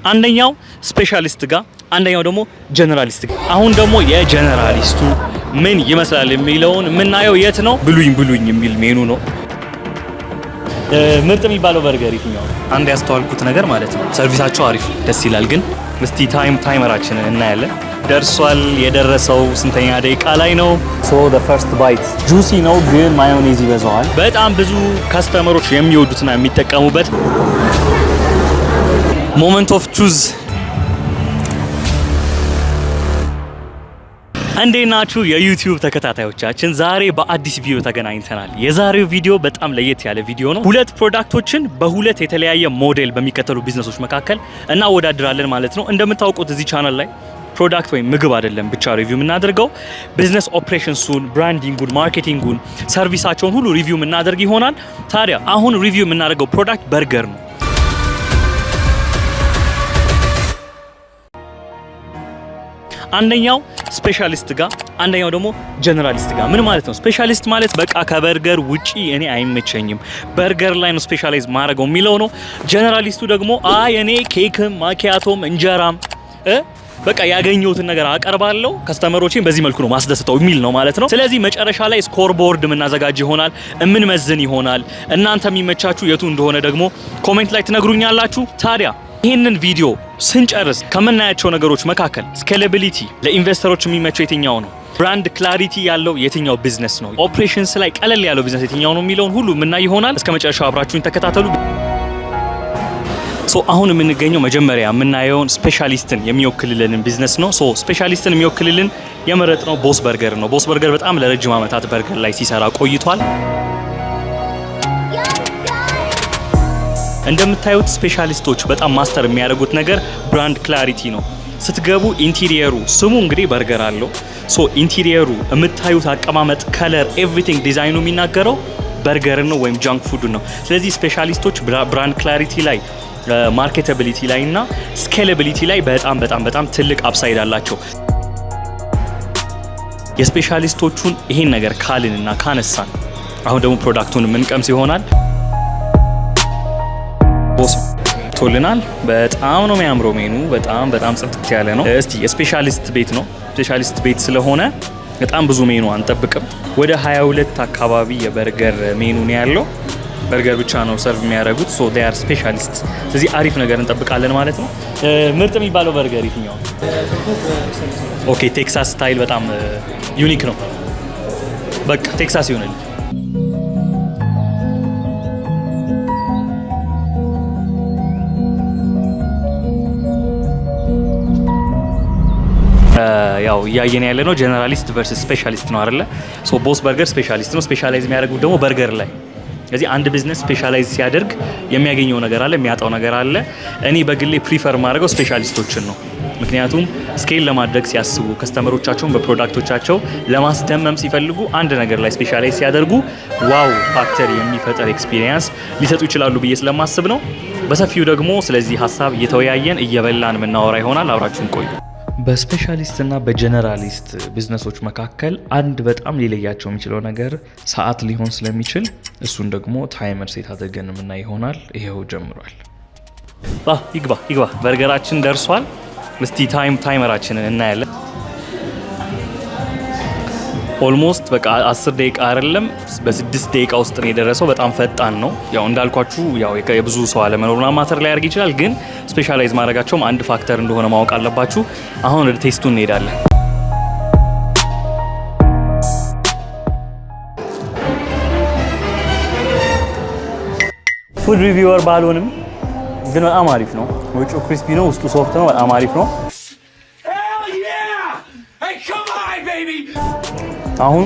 አንደኛው ስፔሻሊስት ጋር አንደኛው ደግሞ ጀነራሊስት ጋር። አሁን ደግሞ የጀነራሊስቱ ምን ይመስላል የሚለውን የምናየው የት ነው? ብሉኝ የሚል ሜኑ ነው። ምርጥ የሚባለው በርገር የትኛው ነው? አንድ ያስተዋልኩት ነገር ማለት ነው ሰርቪሳቸው አሪፍ ደስ ይላል። ግን እስቲ ታይመራችንን እናያለን። ደርሷል። የደረሰው ስንተኛ ደቂቃ ላይ ነው? ሶ the first bite ጁሲ ነው ግን ማዮኔዝ ይበዛዋል። በጣም ብዙ ከስተመሮች የሚወዱትና የሚጠቀሙበት ሞመንት ኦፍ ቹዝ። እንዴት ናችሁ የዩቲዩብ ተከታታዮቻችን? ዛሬ በአዲስ ቪዲዮ ተገናኝተናል። የዛሬው ቪዲዮ በጣም ለየት ያለ ቪዲዮ ነው። ሁለት ፕሮዳክቶችን በሁለት የተለያየ ሞዴል በሚከተሉ ቢዝነሶች መካከል እናወዳድራለን ማለት ነው። እንደምታውቁት እዚህ ቻናል ላይ ፕሮዳክት ወይም ምግብ አይደለም ብቻ ሪቪው የምናደርገው፣ ቢዝነስ ኦፕሬሽንሱን፣ ብራንዲንጉን፣ ማርኬቲንጉን፣ ሰርቪሳቸውን ሁሉ ሪቪው የምናደርግ ይሆናል። ታዲያ አሁን ሪቪው የምናደርገው ፕሮዳክት በርገር ነው። አንደኛው ስፔሻሊስት ጋር አንደኛው ደግሞ ጀነራሊስት ጋር። ምን ማለት ነው? ስፔሻሊስት ማለት በቃ ከበርገር ውጪ እኔ አይመቸኝም በርገር ላይ ነው ስፔሻላይዝ ማድረገው የሚለው ነው። ጀነራሊስቱ ደግሞ እኔ ኬክም ማኪያቶም እንጀራም በቃ ያገኘሁትን ነገር አቀርባለሁ ከስተመሮችን በዚህ መልኩ ነው ማስደስተው የሚል ነው ማለት ነው። ስለዚህ መጨረሻ ላይ ስኮር ቦርድ የምናዘጋጅ ይሆናል፣ የምንመዝን ይሆናል። እናንተ የሚመቻችሁ የቱ እንደሆነ ደግሞ ኮሜንት ላይ ትነግሩኛላችሁ። ታዲያ ይህንን ቪዲዮ ስንጨርስ ከምናያቸው ነገሮች መካከል ስኬሌቢሊቲ ለኢንቨስተሮች የሚመቸው የትኛው ነው፣ ብራንድ ክላሪቲ ያለው የትኛው ቢዝነስ ነው፣ ኦፕሬሽንስ ላይ ቀለል ያለው ቢዝነስ የትኛው ነው የሚለውን ሁሉ የምናይ ይሆናል። እስከ መጨረሻው አብራችሁን ተከታተሉ። አሁን የምንገኘው መጀመሪያ የምናየውን ስፔሻሊስትን የሚወክልልን ቢዝነስ ነው። ስፔሻሊስትን የሚወክልልን የመረጥነው ቦስ በርገር ነው። ቦስ በርገር በጣም ለረጅም ዓመታት በርገር ላይ ሲሰራ ቆይቷል። እንደምታዩት ስፔሻሊስቶች በጣም ማስተር የሚያደርጉት ነገር ብራንድ ክላሪቲ ነው። ስትገቡ ኢንቴሪየሩ ስሙ እንግዲህ በርገር አለው። ኢንቴሪየሩ የምታዩት አቀማመጥ፣ ከለር፣ ኤቭሪቲንግ ዲዛይኑ የሚናገረው በርገር ነው ወይም ጃንክ ፉድ ነው። ስለዚህ ስፔሻሊስቶች ብራንድ ክላሪቲ ላይ ማርኬታቢሊቲ ላይ እና ስኬሌቢሊቲ ላይ በጣም ትልቅ አፕሳይድ አላቸው። የስፔሻሊስቶቹን ይሄን ነገር ካልንና ካነሳን አሁን ደግሞ ፕሮዳክቱን የምንቀምስ ይሆናል። ቦስ ቶልናል። በጣም ነው የሚያምረው ሜኑ፣ በጣም ጽድት ያለ ነው። እስቲ የስፔሻሊስት ቤት ነው። ስፔሻሊስት ቤት ስለሆነ በጣም ብዙ ሜኑ አንጠብቅም። ወደ 22 አካባቢ የበርገር ሜኑ ነው ያለው። በርገር ብቻ ነው ሰርቭ የሚያደርጉት። they are specialists። ስለዚህ አሪፍ ነገር እንጠብቃለን ማለት ነው። ምርጥ የሚባለው በርገር የትኛው? ኦኬ ቴክሳስ ስታይል በጣም ዩኒክ ነው። በቃ ቴክሳስ ይሆናል። ያው እያየን ያለ ነው ጀነራሊስት ቨርሰስ ስፔሻሊስት ነው አይደለ? ቦስ በርገር ስፔሻሊስት ነው። ስፔሻላይዝ የሚያደርጉት ደግሞ በርገር ላይ። ስለዚህ አንድ ቢዝነስ ስፔሻላይዝ ሲያደርግ የሚያገኘው ነገር አለ፣ የሚያጣው ነገር አለ። እኔ በግሌ ፕሪፈር ማድረገው ስፔሻሊስቶችን ነው። ምክንያቱም ስኬል ለማድረግ ሲያስቡ ከስተመሮቻቸውን በፕሮዳክቶቻቸው ለማስደመም ሲፈልጉ አንድ ነገር ላይ ስፔሻላይዝ ሲያደርጉ ዋው ፋክተር የሚፈጠር ኤክስፒሪየንስ ሊሰጡ ይችላሉ ብዬ ስለማስብ ነው። በሰፊው ደግሞ ስለዚህ ሀሳብ እየተወያየን እየበላን የምናወራ ይሆናል። አብራችሁን ቆዩ። በስፔሻሊስት እና በጀነራሊስት ቢዝነሶች መካከል አንድ በጣም ሊለያቸው የሚችለው ነገር ሰዓት ሊሆን ስለሚችል እሱን ደግሞ ታይመር ሴት አድርገን የምናይ ይሆናል። ይሄው ጀምሯል። ይግባ በርገራችን ደርሷል። እስቲ ታይመራችንን እናያለን። ኦልሞስት በቃ 10 ደቂቃ አይደለም በ6 ደቂቃ ውስጥ ነው የደረሰው። በጣም ፈጣን ነው። ያው እንዳልኳችሁ ያው የብዙ ሰው አለመኖርና ማተር ላይ ያደርግ ይችላል፣ ግን ስፔሻላይዝ ማድረጋቸውም አንድ ፋክተር እንደሆነ ማወቅ አለባችሁ። አሁን ወደ ቴስቱ እንሄዳለን። ፉድ ሪቪወር ባልሆንም ግን በጣም አሪፍ ነው። ውጭው ክሪስፒ ነው፣ ውስጡ ሶፍት ነው። በጣም አሪፍ ነው። አሁን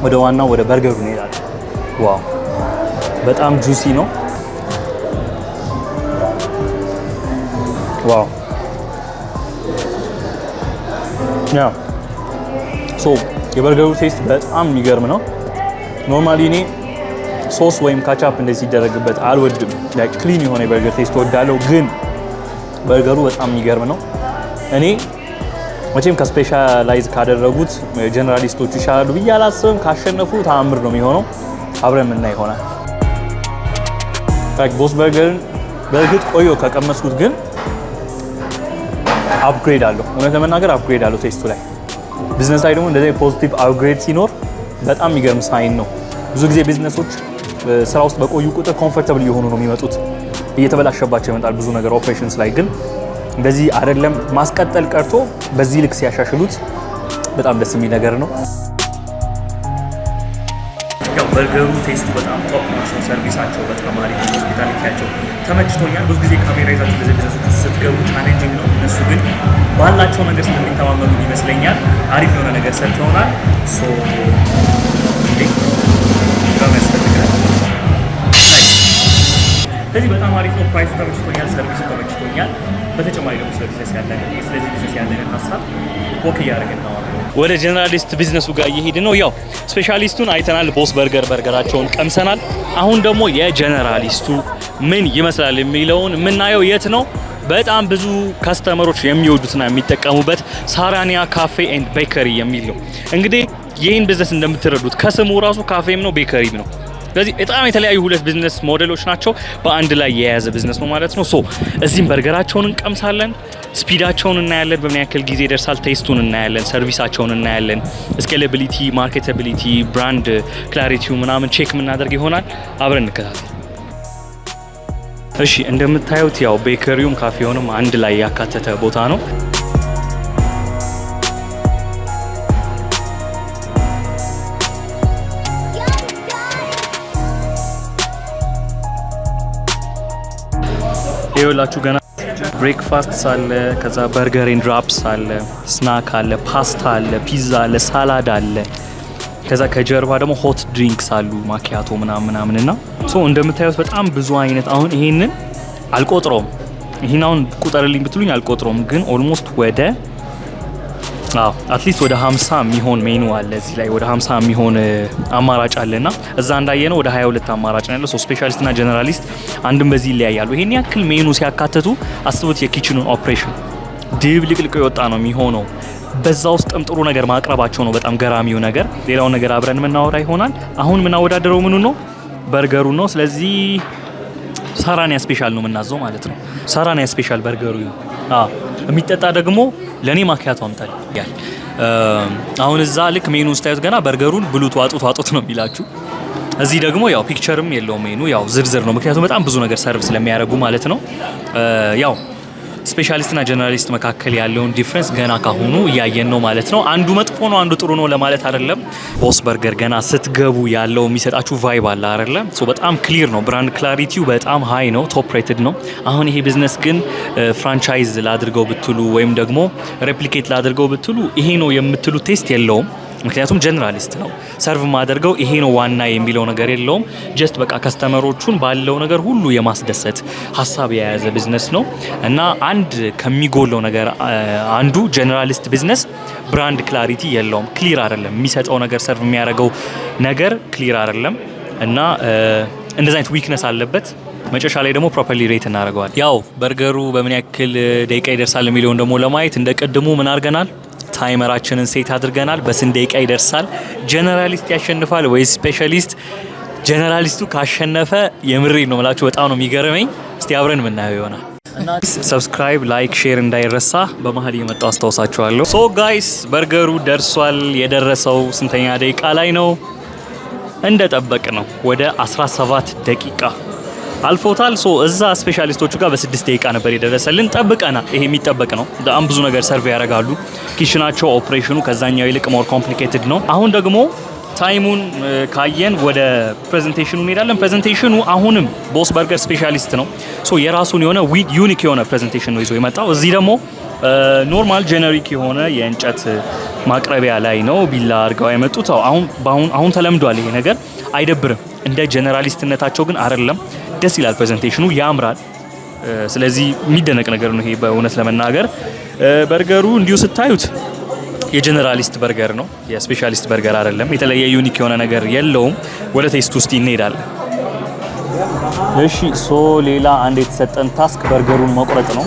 ወደ ዋናው ወደ በርገሩ እንሄዳለን። ዋው በጣም ጁሲ ነው። ዋው የበርገሩ ቴስት በጣም የሚገርም ነው። ኖርማሊ እኔ ሶስ ወይም ካቻፕ እንደዚህ ሲደረግበት አልወድም። ክሊን የሆነ የበርገር ቴስት ወዳለው፣ ግን በርገሩ በጣም የሚገርም ነው። እኔ መቼም ከስፔሻላይዝ ካደረጉት ጀነራሊስቶቹ ይሻላሉ ብዬ አላስብም። ካሸነፉ ተአምር ነው የሚሆነው። አብረን የምናይ ይሆናል። ቦስ በርገርን በእርግጥ ቆዮ ከቀመስኩት ግን አፕግሬድ አለው። እውነት ለመናገር አፕግሬድ አለው ቴስቱ ላይ። ቢዝነስ ላይ ደግሞ እንደዚህ ፖዚቲቭ አፕግሬድ ሲኖር በጣም የሚገርም ሳይን ነው። ብዙ ጊዜ ቢዝነሶች ስራ ውስጥ በቆዩ ቁጥር ኮምፎርታብል እየሆኑ ነው የሚመጡት። እየተበላሸባቸው ይመጣል ብዙ ነገር። ኦፕሬሽንስ ላይ ግን እንደዚህ አይደለም። ማስቀጠል ቀርቶ በዚህ ልክ ሲያሻሽሉት በጣም ደስ የሚል ነገር ነው። ያው በርገሩ ቴስቱ በጣም ቶፕ ነው። ሰርቪሳቸው በጣም አሪፍ ነው። ሆስፒታሊቲያቸው ተመችቶኛል። ብዙ ጊዜ ካሜራ ይዛችሁ እንደዚህ ቢዝነሶች ስትገቡ ቻሌንጂንግ ነው። እነሱ ግን ባላቸው ነገር ስለሚተማመኑ ይመስለኛል አሪፍ የሆነ ነገር ሰርተውናል። ሶ ያስፈልጋል። ስለዚህ በጣም አሪፍ ነው። ፕራይሱ ተመችቶኛል። ሰርቪሱ ተመችቶኛል። በተጨማሪ ደግሞ ስለዚህ ቢዝነስ ያለንን ሀሳብ ወክ እያደረግን ነው። ወደ ጀነራሊስት ቢዝነሱ ጋር እየሄድን ነው። ያው ስፔሻሊስቱን አይተናል። ቦስ በርገራቸውን ቀምሰናል። አሁን ደግሞ የጀነራሊስቱ ምን ይመስላል የሚለውን የምናየው የት ነው? በጣም ብዙ ከስተመሮች የሚወዱትና የሚጠቀሙበት ሳራኒያ ካፌ ኤንድ ቤከሪ የሚል ነው። እንግዲህ ይህን ቢዝነስ እንደምትረዱት ከስሙ ራሱ ካፌም ነው ቤከሪም ነው። ስለዚህ በጣም የተለያዩ ሁለት ቢዝነስ ሞዴሎች ናቸው በአንድ ላይ የያዘ ቢዝነስ ነው ማለት ነው። ሶ እዚህም በርገራቸውን እንቀምሳለን፣ ስፒዳቸውን እናያለን፣ በምን ያክል ጊዜ ይደርሳል፣ ቴስቱን እናያለን፣ ሰርቪሳቸውን እናያለን፣ ስኬላቢሊቲ፣ ማርኬታቢሊቲ፣ ብራንድ ክላሪቲው ምናምን ቼክ የምናደርግ ይሆናል። አብረን እንከታተል። እሺ እንደምታዩት ያው ቤከሪውም ካፌውንም አንድ ላይ ያካተተ ቦታ ነው። ይኸውላችሁ ገና ብሬክፋስት አለ፣ ከዛ በርገር ኤንድ ራፕስ አለ፣ ስናክ አለ፣ ፓስታ አለ፣ ፒዛ አለ፣ ሳላድ አለ። ከዛ ከጀርባ ደግሞ ሆት ድሪንክስ አሉ፣ ማኪያቶ ምናምን እና ሶ እንደምታዩት በጣም ብዙ አይነት። አሁን ይሄንን አልቆጥረውም፣ ይሄን አሁን ቁጠርልኝ ብትሉኝ አልቆጥረውም፣ ግን ኦልሞስት ወደ አትሊስት ወደ 50 የሚሆን ሜኑ አለ እዚህ ላይ ወደ 50 የሚሆን አማራጭ አለና እዛ እንዳየነው ወደ 22 አማራጭ ነው ያለው። ሶ ስፔሻሊስት እና ጀነራሊስት አንድም በዚህ ይለያያሉ። ይሄን ያክል ሜኑ ሲያካትቱ አስቡት የኪችኑን ኦፕሬሽን ድብልቅልቅ የወጣ ነው የሚሆነው። በዛ ውስጥም ጥሩ ነገር ማቅረባቸው ነው በጣም ገራሚው ነገር። ሌላውን ነገር አብረን የምናወራ ይሆናል። አሁን የምናወዳደረው ምኑ ነው? በርገሩ ነው። ስለዚህ ሳራኒያ ስፔሻል ነው የምናዘው ማለት ነው። ሳራኒያ ስፔሻል በርገሩ የሚጠጣ ደግሞ ለኔ ማኪያቶ አምጣል ያል። አሁን እዛ ልክ ሜኑ ስታዩት ገና በርገሩን ብሉት ዋጡት ነው የሚላችሁ። እዚህ ደግሞ ያው ፒክቸርም የለውም ሜኑ፣ ያው ዝርዝር ነው። ምክንያቱም በጣም ብዙ ነገር ሰርቭ ስለሚያደርጉ ማለት ነው። ያው ስፔሻሊስትና ጀነራሊስት መካከል ያለውን ዲፍረንስ ገና ካሁኑ እያየን ነው ማለት ነው። አንዱ መጥፎ ነው አንዱ ጥሩ ነው ለማለት አይደለም። ቦስ በርገር ገና ስትገቡ ያለው የሚሰጣችሁ ቫይብ አለ አይደለም። ሶ በጣም ክሊር ነው። ብራንድ ክላሪቲው በጣም ሃይ ነው፣ ቶፕ ሬትድ ነው። አሁን ይሄ ቢዝነስ ግን ፍራንቻይዝ ላድርገው ብትሉ ወይም ደግሞ ሬፕሊኬት ላድርገው ብትሉ ይሄ ነው የምትሉ ቴስት የለውም። ምክንያቱም ጀነራሊስት ነው ሰርቭ ማደርገው ይሄ ነው ዋና የሚለው ነገር የለውም። ጀስት በቃ ከስተመሮቹን ባለው ነገር ሁሉ የማስደሰት ሀሳብ የያዘ ቢዝነስ ነው እና አንድ ከሚጎለው ነገር አንዱ ጀነራሊስት ቢዝነስ ብራንድ ክላሪቲ የለውም። ክሊር አይደለም የሚሰጠው ነገር፣ ሰርቭ የሚያደርገው ነገር ክሊር አይደለም እና እንደዚህ አይነት ዊክነስ አለበት። መጨረሻ ላይ ደግሞ ፕሮፐርሊ ሬት እናደርገዋል። ያው በርገሩ በምን ያክል ደቂቃ ይደርሳል የሚለውን ደግሞ ለማየት እንደ ቅድሙ ምን አድርገናል? ታይመራችንን ሴት አድርገናል። በስንት ደቂቃ ይደርሳል? ጀነራሊስት ያሸንፋል ወይስ ስፔሻሊስት? ጀነራሊስቱ ካሸነፈ የምሬ ነው የምላችሁ በጣም ነው የሚገርመኝ። እስቲ አብረን የምናየው ይሆናል እና ሰብስክራይብ፣ ላይክ፣ ሼር እንዳይረሳ። በመሀል የመጣው አስታውሳችኋለሁ። ሶ ጋይስ በርገሩ ደርሷል። የደረሰው ስንተኛ ደቂቃ ላይ ነው? እንደጠበቅ ነው ወደ 17 ደቂቃ አልፎታል። ሶ እዛ ስፔሻሊስቶቹ ጋር በ6 ደቂቃ ነበር የደረሰልን። ጠብቀናል። ይሄ የሚጠበቅ ነው። በጣም ብዙ ነገር ሰርቭ ያደርጋሉ። ኪችናቸው ኦፕሬሽኑ ከዛኛው ይልቅ ሞር ኮምፕሊኬትድ ነው። አሁን ደግሞ ታይሙን ካየን ወደ ፕሬዘንቴሽኑ እንሄዳለን። ፕሬዘንቴሽኑ አሁንም ቦስ በርገር ስፔሻሊስት ነው። ሶ የራሱን የሆነ ዩኒክ የሆነ ፕሬዘንቴሽን ነው ይዞ የመጣው። እዚህ ደግሞ ኖርማል ጄነሪክ የሆነ የእንጨት ማቅረቢያ ላይ ነው ቢላ አድርገው የመጡት። አሁን ተለምዷል ይሄ ነገር፣ አይደብርም። እንደ ጀነራሊስትነታቸው ግን አይደለም። ደስ ይላል፣ ፕሬዘንቴሽኑ ያምራል። ስለዚህ የሚደነቅ ነገር ነው ይሄ በእውነት ለመናገር። በርገሩ እንዲሁ ስታዩት የጀነራሊስት በርገር ነው፣ የስፔሻሊስት በርገር አይደለም። የተለየ ዩኒክ የሆነ ነገር የለውም። ወደ ቴስት ውስጥ እንሄዳለን። እሺ ሶ ሌላ አንድ የተሰጠን ታስክ በርገሩን መቁረጥ ነው።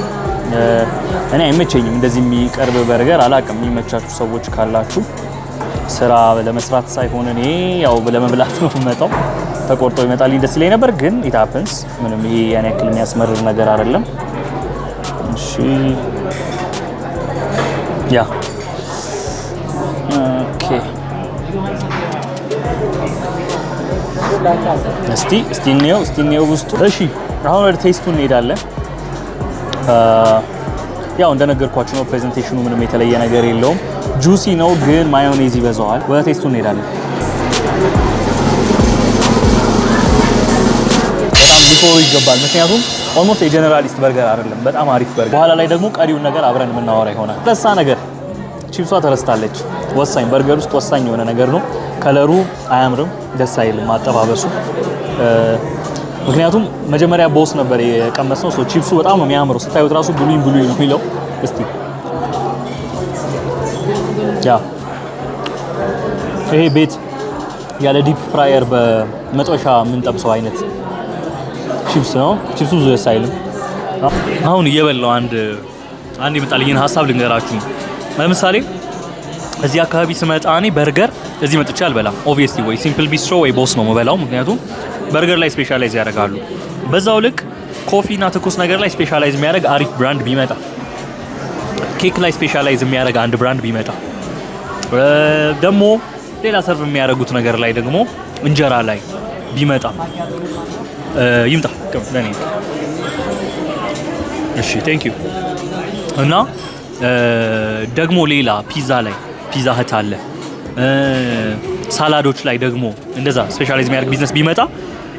እኔ አይመቸኝም እንደዚህ የሚቀርብ በርገር። አላቅም፣ የሚመቻችሁ ሰዎች ካላችሁ ስራ ለመስራት ሳይሆን እኔ ያው ለመብላት ነው የምመጣው። ተቆርጦ ይመጣልኝ ደስ ይለኝ ነበር፣ ግን ኢት ሃፕንስ ምንም ይሄ ያን ያክል የሚያስመርር ነገር አይደለም። እሺ ያ ኦኬ እስቲ እንየው ውስጡ። እሺ አሁን ወደ ቴስቱ እንሄዳለን። ያው እንደነገርኳችሁ ነው ፕሬዘንቴሽኑ ምንም የተለየ ነገር የለውም። ጁሲ ነው ግን ማዮኔዝ ይበዛዋል። ወደ ቴስቱ እንሄዳለን። በጣም ሊኮሩ ይገባል፣ ምክንያቱም ኦልሞስት የጀነራሊስት በርገር አይደለም፣ በጣም አሪፍ በርገር። በኋላ ላይ ደግሞ ቀሪውን ነገር አብረን የምናወራ ይሆናል። ተሳ ነገር ቺፕሷ ተረስታለች። ወሳኝ በርገር ውስጥ ወሳኝ የሆነ ነገር ነው። ከለሩ አያምርም፣ ደስ አይልም አጠባበሱ። ምክንያቱም መጀመሪያ ቦስ ነበር የቀመስነው። ሶ ቺፕሱ በጣም ነው የሚያምረው፣ ስታዩት ራሱ ብሉኝ ነው የሚለው። እስቲ ያ ይሄ ቤት ያለ ዲፕ ፍራየር በመጥበሻ የምንጠብሰው አይነት ቺፕስ ነው። ቺፕሱ ብዙ ደስ አይልም። አሁን እየበላው አንድ የመጣልኝን ሀሳብ ልንገራችሁ። ለምሳሌ እዚህ አካባቢ ስመጣ እኔ በርገር እዚህ መጥቼ አልበላም። ኦብቪየስሊ ወይ ሲምፕል ቢስትሮ ወይ ቦስ ነው የምበላው፣ ምክንያቱም በርገር ላይ ስፔሻላይዝ ያደርጋሉ። በዛው ልክ ኮፊ እና ትኩስ ነገር ላይ ስፔሻላይዝ የሚያደርግ አሪፍ ብራንድ ቢመጣ፣ ኬክ ላይ ስፔሻላይዝ የሚያደርግ አንድ ብራንድ ቢመጣ፣ ደግሞ ሌላ ሰርቭ የሚያደርጉት ነገር ላይ ደግሞ እንጀራ ላይ ቢመጣ ይምጣ ለኔ። እሺ ቴንክ ዩ። እና ደግሞ ሌላ ፒዛ ህት አለ። ሳላዶች ላይ ደግሞ እንደዛ ስፔሻላይዝ የሚያደርግ ቢዝነስ ቢመጣ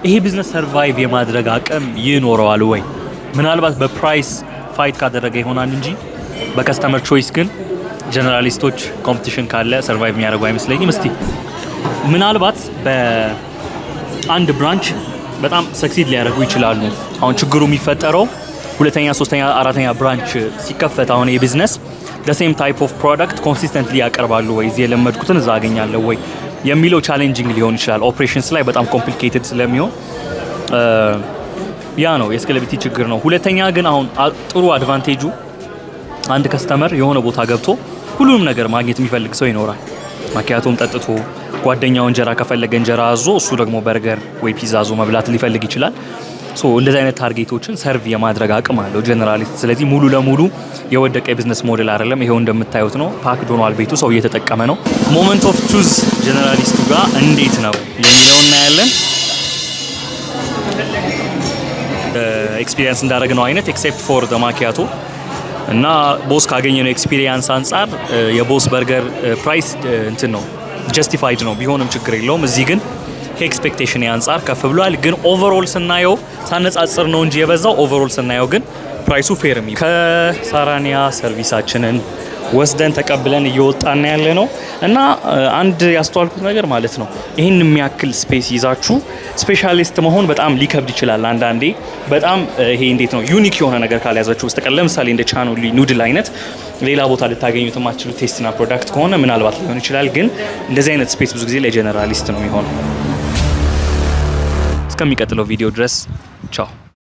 ይሄ ቢዝነስ ሰርቫይቭ የማድረግ አቅም ይኖረዋል ወይ? ምናልባት በፕራይስ ፋይት ካደረገ ይሆናል እንጂ በከስተመር ቾይስ ግን ጀነራሊስቶች ኮምፒቲሽን ካለ ሰርቫይቭ የሚያደርጉ አይመስለኝም። እስቲ ምናልባት በአንድ ብራንች በጣም ሰክሲድ ሊያደርጉ ይችላሉ። አሁን ችግሩ የሚፈጠረው ሁለተኛ፣ ሶስተኛ፣ አራተኛ ብራንች ሲከፈት አሁን የቢዝነስ ሴም ታይፕ ኦፍ ፕሮዳክት ኮንሲስተንትሊ ያቀርባሉ ወይ፣ እዚህ የለመድኩትን እዛ አገኛለሁ ወይ የሚለው ቻሌንጂንግ ሊሆን ይችላል። ኦፕሬሽንስ ላይ በጣም ኮምፕሊኬትድ ስለሚሆን ያ ነው የስኬላቢሊቲ ችግር ነው። ሁለተኛ ግን አሁን ጥሩ አድቫንቴጁ አንድ ከስተመር የሆነ ቦታ ገብቶ ሁሉንም ነገር ማግኘት የሚፈልግ ሰው ይኖራል። ማኪያቶም ጠጥቶ ጓደኛው እንጀራ ከፈለገ እንጀራ አዞ እሱ ደግሞ በርገር ወይ ፒዛ አዞ መብላት ሊፈልግ ይችላል። ሶ እንደዚህ አይነት ታርጌቶችን ሰርቭ የማድረግ አቅም አለው ጀነራሊስት። ስለዚህ ሙሉ ለሙሉ የወደቀ የቢዝነስ ሞዴል አይደለም። ይሄው እንደምታዩት ነው፣ ፓክድ ሆኗል ቤቱ፣ ሰው እየተጠቀመ ነው። ሞመንት ኦፍ ቹዝ ጀነራሊስቱ ጋር እንዴት ነው የሚለው እናያለን። ኤክስፒሪየንስ እንዳደረግነው አይነት ኤክሴፕት ፎር ደ ማኪያቶ እና ቦስ ካገኘነው ኤክስፒሪየንስ አንጻር የቦስ በርገር ፕራይስ እንትን ነው ጀስቲፋይድ ነው፣ ቢሆንም ችግር የለውም። እዚህ ግን ከኤክስፔክቴሽን አንጻር ከፍ ብሏል። ግን ኦቨርኦል ስናየው ሳነጻጽር ነው እንጂ የበዛው፣ ኦቨርኦል ስናየው ግን ፕራይሱ ፌር ነው። ከሳራኒያ ሰርቪሳችንን ወስደን ተቀብለን እየወጣን ያለ ነው እና አንድ ያስተዋልኩት ነገር ማለት ነው ይህን የሚያክል ስፔስ ይዛችሁ ስፔሻሊስት መሆን በጣም ሊከብድ ይችላል አንዳንዴ። በጣም ይሄ እንዴት ነው ዩኒክ የሆነ ነገር ካልያዛችሁ በስተቀር ለምሳሌ እንደ ቻኖሊ ኑድል አይነት ሌላ ቦታ ልታገኙት የማትችሉ ቴስትና ፕሮዳክት ከሆነ ምናልባት ሊሆን ይችላል። ግን እንደዚህ አይነት ስፔስ ብዙ ጊዜ ለጀነራሊስት ነው የሚሆነው። እስከሚቀጥለው ቪዲዮ ድረስ ቻው።